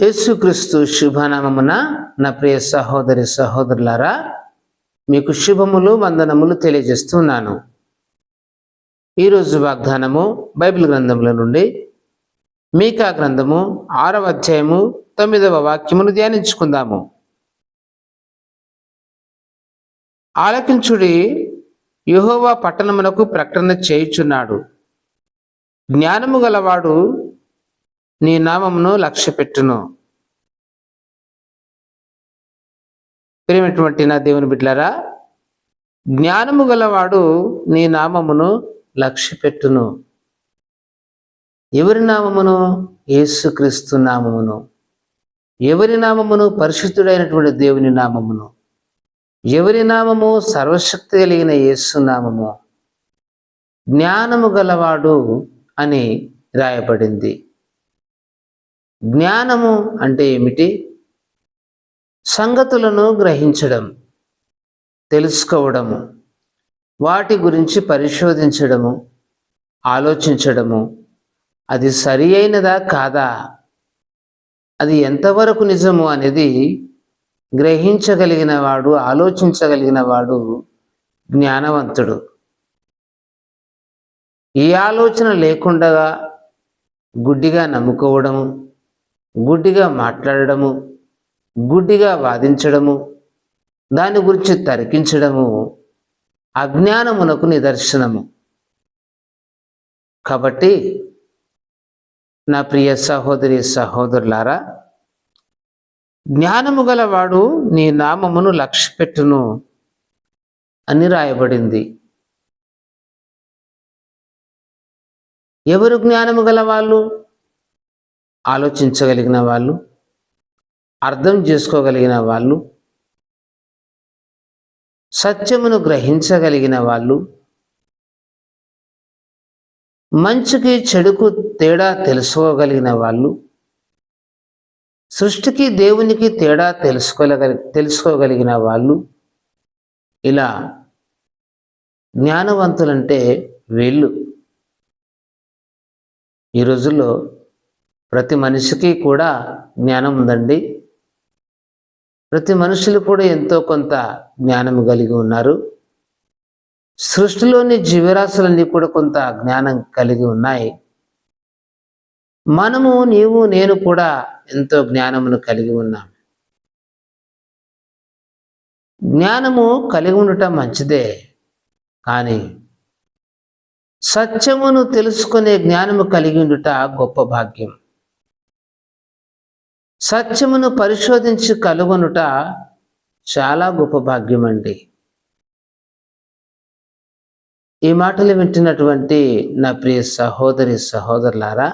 యేసుక్రీస్తు శుభనామమున నా ప్రియ సహోదరి సహోదరులారా, మీకు శుభములు వందనములు తెలియజేస్తున్నాను. ఈరోజు వాగ్దానము బైబిల్ గ్రంథముల నుండి మీకా గ్రంథము 6వ అధ్యాయము 9వ వాక్యమును ధ్యానించుకుందాము. ఆలకించుడి, యెహోవా పట్టణమునకు ప్రకటన చేయుచున్నాడు. జ్ఞానము గలవాడు నీ నామమును లక్ష్యపెట్టును. ప్రియమైనటువంటి నా దేవుని బిడ్డలారా, జ్ఞానము గలవాడు నీ నామమును లక్ష్యపెట్టును. ఎవరి నామమును? యేసుక్రీస్తు నామమును. ఎవరి నామమును? పరిశుద్ధుడైనటువంటి దేవుని నామమును. ఎవరి నామము? సర్వశక్తి కలిగిన యేసు నామము. జ్ఞానము గలవాడు అని రాయబడింది. జ్ఞానము అంటే ఏమిటి? సంగతులను గ్రహించడం, తెలుసుకోవడము, వాటి గురించి పరిశోధించడము, ఆలోచించడము. అది సరి అయినదా కాదా, అది ఎంతవరకు నిజము అనేది గ్రహించగలిగిన వాడు, ఆలోచించగలిగిన వాడు జ్ఞానవంతుడు. ఈ ఆలోచన లేకుండా గుడ్డిగా నమ్ముకోవడము, గుడ్డిగా మాట్లాడడము, గుడ్డిగా వాదించడము, దాని గురించి తర్కించడము అజ్ఞానమునకు నిదర్శనము. కాబట్టి నా ప్రియ సహోదరి సహోదరులారా, జ్ఞానము గలవాడు నీ నామమును లక్ష్యపెట్టును అని రాయబడింది. ఎవరు జ్ఞానము గలవాళ్ళు? ఆలోచించగలిగిన వాళ్ళు, అర్థం చేసుకోగలిగిన వాళ్ళు, సత్యమును గ్రహించగలిగిన వాళ్ళు, మంచికి చెడుకు తేడా తెలుసుకోగలిగిన వాళ్ళు, సృష్టికి దేవునికి తేడా తెలుసుకోగలిగిన వాళ్ళు. ఇలా జ్ఞానవంతులంటే వీళ్ళు. ఈ రోజుల్లో ప్రతి మనిషికి కూడా జ్ఞానం ఉందండి. ప్రతి మనుషులు కూడా ఎంతో కొంత జ్ఞానం కలిగి ఉన్నారు. సృష్టిలోని జీవరాశులన్నీ కూడా కొంత జ్ఞానం కలిగి ఉన్నాయి. మనము, నీవు, నేను కూడా ఎంతో జ్ఞానమును కలిగి ఉన్నాం. జ్ఞానము కలిగి ఉండటం మంచిదే, కానీ సత్యమును తెలుసుకునే జ్ఞానము కలిగి ఉండుట గొప్ప భాగ్యం. సత్యమును పరిశోధించి కలుగొనుట చాలా గొప్ప భాగ్యం అండి. ఈ మాటలు వింటున్నటువంటి నా ప్రియ సహోదరి సహోదరులారా,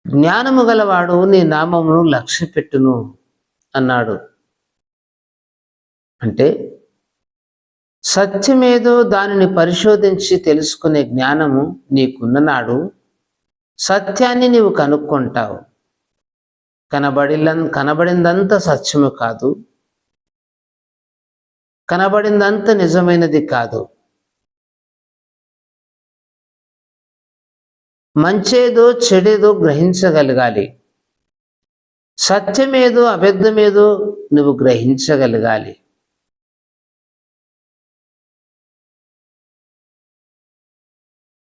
జ్ఞానము గలవాడు నీ నామమును లక్ష్యపెట్టును అన్నాడు. అంటే సత్యమేదో దానిని పరిశోధించి తెలుసుకునే జ్ఞానము నీకున్ననాడు సత్యాన్ని నీవు కనుక్కుంటావు. కనబడిందంత సత్యము కాదు, కనబడిందంత నిజమైనది కాదు. మంచేదో చెడేదో గ్రహించగలగాలి. సత్యమేదో అబద్ధమేదో నువ్వు గ్రహించగలగాలి.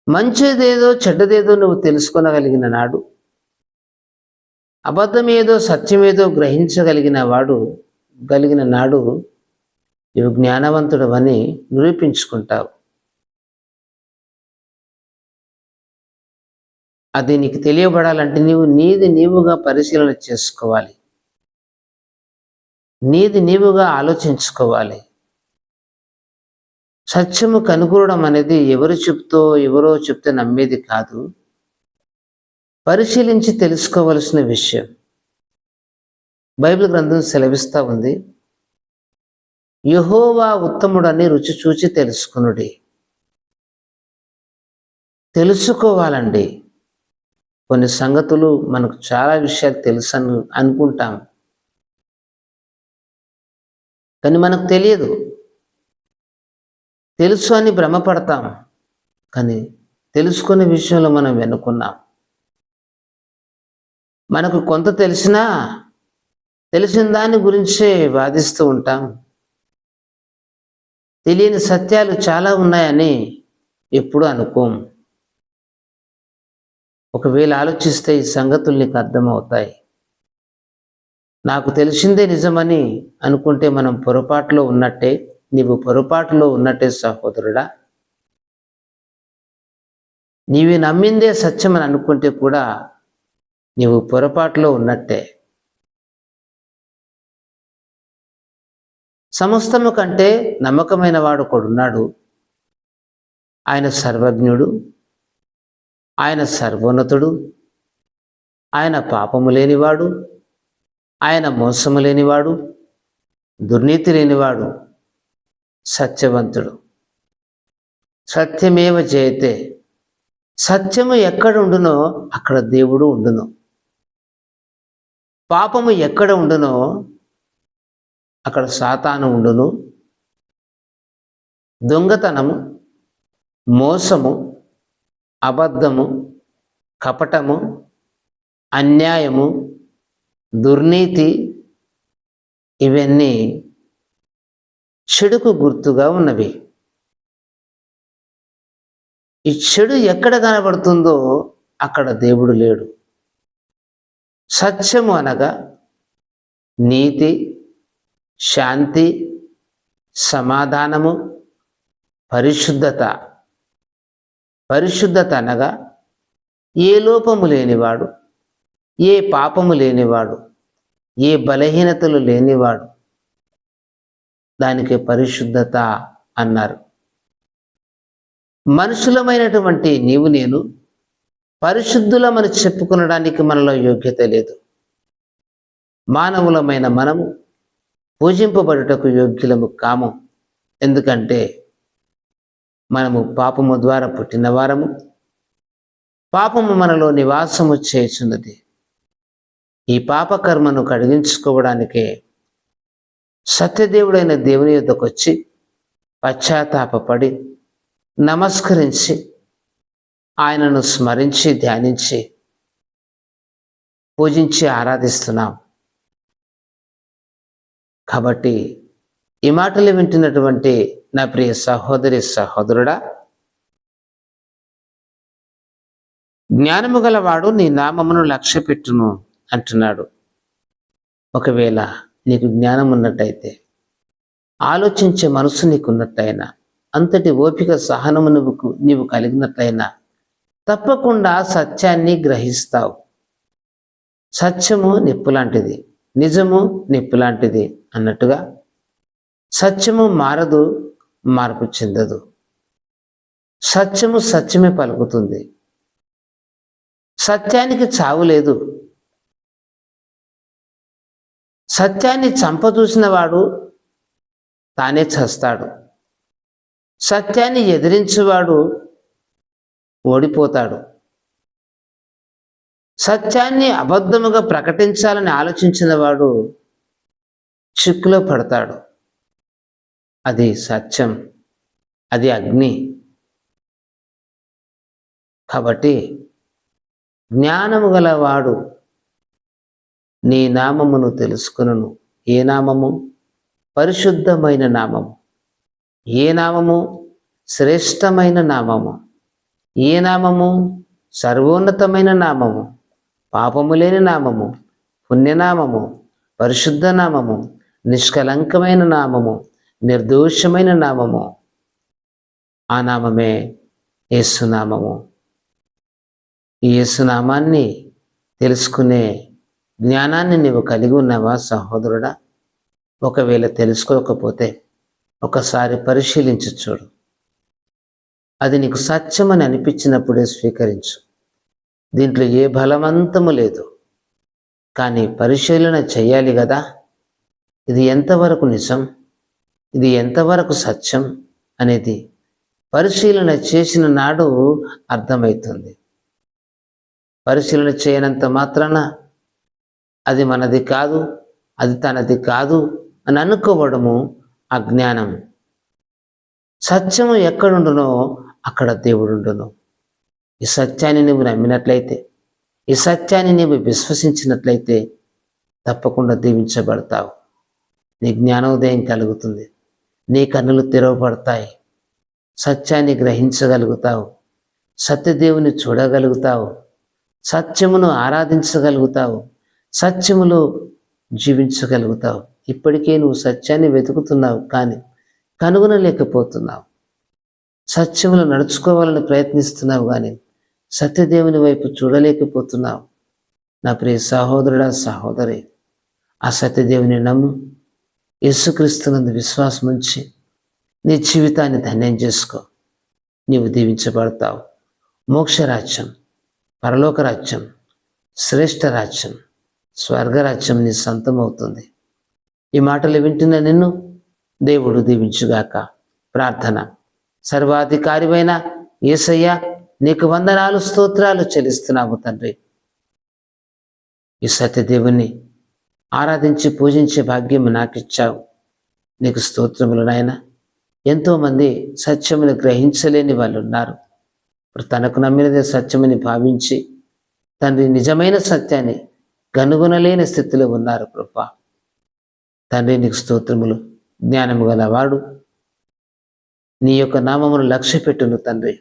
మంచిదేదో చెడ్డదేదో నువ్వు తెలుసుకోగలిగిన నాడు, అబద్ధమేదో సత్యమేదో గ్రహించగలిగిన నాడు నువ్వు జ్ఞానవంతుడు అని నిరూపించుకుంటావు. అది నీకు తెలియబడాలంటే నీవుగా పరిశీలన చేసుకోవాలి. నీవుగా ఆలోచించుకోవాలి. సత్యము కనుగొనడం అనేది ఎవరో చెప్తే నమ్మేది కాదు, పరిశీలించి తెలుసుకోవలసిన విషయం. బైబిల్ గ్రంథం సెలవిస్తూ ఉంది, యెహోవా ఉత్తముడని రుచి చూచి తెలుసుకునుడి. తెలుసుకోవాలండి. కొన్ని సంగతులు మనకు చాలా విషయాలు తెలుసు అనుకుంటాం, కానీ మనకు తెలియదు. తెలుసు అని భ్రమపడతాం, కానీ తెలుసుకునే విషయంలో మనం వెనుకున్నాం. మనకు కొంత తెలిసినా తెలిసిన దాని గురించే వాదిస్తూ ఉంటాం. తెలియని సత్యాలు చాలా ఉన్నాయని ఎప్పుడు అనుకోం. ఒకవేళ ఆలోచిస్తే ఈ సంగతులు నీకు అర్థమవుతాయి. నాకు తెలిసిందే నిజమని అనుకుంటే మనం పొరపాటులో ఉన్నట్టే, నీవు పొరపాటులో ఉన్నట్టే సహోదరుడా. నీవి నమ్మిందే సత్యమని అనుకుంటే కూడా నీవు పొరపాటులో ఉన్నట్టే. సమస్తము కంటే నమ్మకమైన వాడు ఒకడున్నాడు. ఆయన సర్వజ్ఞుడు, ఆయన సర్వోన్నతుడు, ఆయన పాపము లేనివాడు, ఆయన మోసము లేనివాడు, దుర్నీతి లేనివాడు, సత్యవంతుడు. సత్యమేవ జయతే. సత్యము ఎక్కడ ఉండునో అక్కడ దేవుడు ఉండును. పాపము ఎక్కడ ఉండునో అక్కడ సాతాను ఉండును. దొంగతనము, మోసము, అబద్ధము, కపటము, అన్యాయము, దుర్నీతి ఇవన్నీ చెడుకు గుర్తుగా ఉన్నవి. ఈ చెడు ఎక్కడ కనబడుతుందో అక్కడ దేవుడు లేడు. సత్యము అనగా నీతి, శాంతి, సమాధానము, పరిశుద్ధత. పరిశుద్ధత అనగా ఏ లోపము లేనివాడు, ఏ పాపము లేనివాడు, ఏ బలహీనతలు లేనివాడు. దానికి పరిశుద్ధత అన్నారు. మనుషులమైనటువంటి నీవు నేను పరిశుద్ధులమని చెప్పుకొనడానికి మనలో యోగ్యత లేదు. మానవులమైన మనము పూజింపబడుటకు యోగ్యులము కాము. ఎందుకంటే మనము పాపము ద్వారా పుట్టిన వారము. పాపము మనలో నివాసము చేయుచున్నది. ఈ పాపకర్మను కడిగించుకోవడానికే సత్యదేవుడైన దేవుని యొద్దకు వచ్చి పశ్చాత్తాపపడి నమస్కరించి ఆయనను స్మరించి ధ్యానించి పూజించి ఆరాధిస్తున్నాం. కాబట్టి ఈ మాటలు వింటున్నటువంటి నా ప్రియ సహోదరి సహోదరుడా, జ్ఞానము గలవాడు నీ నామమును లక్ష్యపెట్టును అంటున్నాడు. ఒకవేళ నీకు జ్ఞానం ఉన్నట్టయితే, ఆలోచించే మనసు నీకున్నట్టయినా, అంతటి ఓపిక సహనము నీవు కలిగినట్లయినా తప్పకుండా సత్యాన్ని గ్రహిస్తావు. సత్యము నిప్పు లాంటిది, నిజము నిప్పు లాంటిది అన్నట్టుగా సత్యము మారదు, మార్పు చెందదు. సత్యము సత్యమే పలుకుతుంది. సత్యానికి చావు లేదు. సత్యాన్ని చంపచూసిన వాడు తానే చస్తాడు. సత్యాన్ని ఎదిరించేవాడు ఓడిపోతాడు. సత్యాన్ని అబద్ధముగా ప్రకటించాలని ఆలోచించిన వాడు చిక్కులో పడతాడు. అది సత్యం, అది అగ్ని. కాబట్టి జ్ఞానము గలవాడు నీ నామమును తెలుసుకొనును. ఏ నామము? పరిశుద్ధమైన నామము. ఏ నామము? శ్రేష్టమైన నామము. ఏ నామము? సర్వోన్నతమైన నామము. పాపము లేని నామము, పుణ్యనామము, పరిశుద్ధ నామము, నిష్కలంకమైన నామము, నిర్దోషమైన నామము. ఆ నామమే యేసునామము. ఈ యేసునామాన్ని తెలుసుకునే జ్ఞానాన్ని నీవు కలిగి ఉన్నావా సహోదరుడా? ఒకవేళ తెలుసుకోకపోతే ఒకసారి పరిశీలించి చూడు. అది నీకు సత్యమని అనిపించినప్పుడే స్వీకరించు. దీంట్లో ఏ బలవంతము లేదు, కానీ పరిశీలన చెయ్యాలి కదా. ఇది ఎంతవరకు నిజం, ఇది ఎంతవరకు సత్యం అనేది పరిశీలన చేసిన నాడు అర్థమవుతుంది. పరిశీలన చేయనంత మాత్రాన అది మనది కాదు, అది తనది కాదు అని అనుకోవడము అజ్ఞానం. సత్యము ఎక్కడుండునో అక్కడ దేవుడుండును. ఈ సత్యాన్ని నువ్వు నమ్మినట్లయితే, ఈ సత్యాన్ని నీవు విశ్వసించినట్లయితే తప్పకుండా దీవించబడతావు. నీ జ్ఞానోదయం కలుగుతుంది, నీ కన్నులు తెరవబడతాయి, సత్యాన్ని గ్రహించగలుగుతావు, సత్యదేవుని చూడగలుగుతావు, సత్యమును ఆరాధించగలుగుతావు, సత్యములో జీవించగలుగుతావు. ఇప్పటికే నువ్వు సత్యాన్ని వెతుకుతున్నావు, కానీ కనుగొనలేకపోతున్నావు. సత్యములో నడుచుకోవాలని ప్రయత్నిస్తున్నావు, కానీ సత్యదేవుని వైపు చూడలేకపోతున్నావు. నా ప్రియ సహోదరుడా, సహోదరి, ఆ సత్యదేవుని నమ్ము. యేసుక్రీస్తునందు విశ్వాసం ఉంచి నీ జీవితాన్ని ధన్యం చేసుకో. నీవు దీవించబడతావు. మోక్షరాజ్యం, పరలోక రాజ్యం, శ్రేష్ఠ రాజ్యం, స్వర్గరాజ్యం నీ సొంతం అవుతుంది. ఈ మాటలు వింటున్న నిన్ను దేవుడు దీవించుగాక. ప్రార్థన. సర్వాధికారివైన యేసయ్య, నీకు వందనాలు, స్తోత్రాలు చెల్లిస్తున్నాము తండ్రి. ఈ సత్యదేవుని ఆరాధించి పూజించే భాగ్యం నాకు ఇచ్చావు. నీకు స్తోత్రములు నాయన. ఎంతోమంది సత్యమును గ్రహించలేని వాళ్ళు ఉన్నారు. ఇప్పుడు తనకు నమ్మినదే సత్యమని భావించి తండ్రి నిజమైన సత్యాన్ని కనుగొనలేని స్థితిలో ఉన్నారు కృపా. తండ్రి నీకు స్తోత్రములు. జ్ఞానము గలవాడు, నీ యొక్క నామమును లక్ష్య పెట్టును తండ్రి.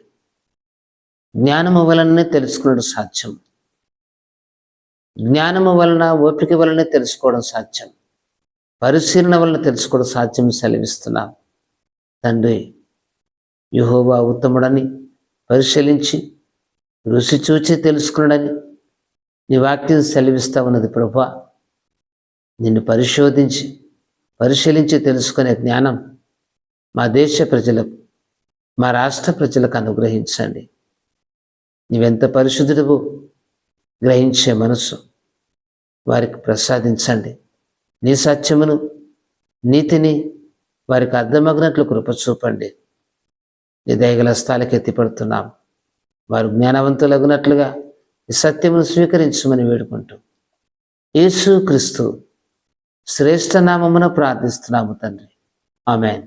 జ్ఞానము వలననే తెలుసుకున్నాడు సాధ్యం. జ్ఞానము వలన, ఓపిక వలనే తెలుసుకోవడం సాధ్యం. పరిశీలన వలన తెలుసుకోవడం సాధ్యం సెలవిస్తున్నాం తండ్రి. యెహోవా ఉత్తముడని పరిశీలించి రుచి చూచి తెలుసుకున్నాడని నీ వాక్యం సెలవిస్తా ఉన్నది ప్రభువా. నిన్ను పరిశీలించి తెలుసుకునే జ్ఞానం మా దేశ ప్రజలకు, మా రాష్ట్ర ప్రజలకు అనుగ్రహించండి. నీవెంత పరిశుద్ధుడువు గ్రహించే మనసు వారికి ప్రసాదించండి. నీ సత్యమును, నీతిని వారికి అర్థమగినట్లు కృప చూపండి. నీ దయగల స్థాయికి ఎత్తిపడుతున్నాం. వారు జ్ఞానవంతులగునట్లుగా ఈ సత్యమును స్వీకరించమని వేడుకుంటూ యేసు క్రీస్తు శ్రేష్ఠ నామమున ప్రార్థిస్తున్నాము తండ్రి. ఆమేన్.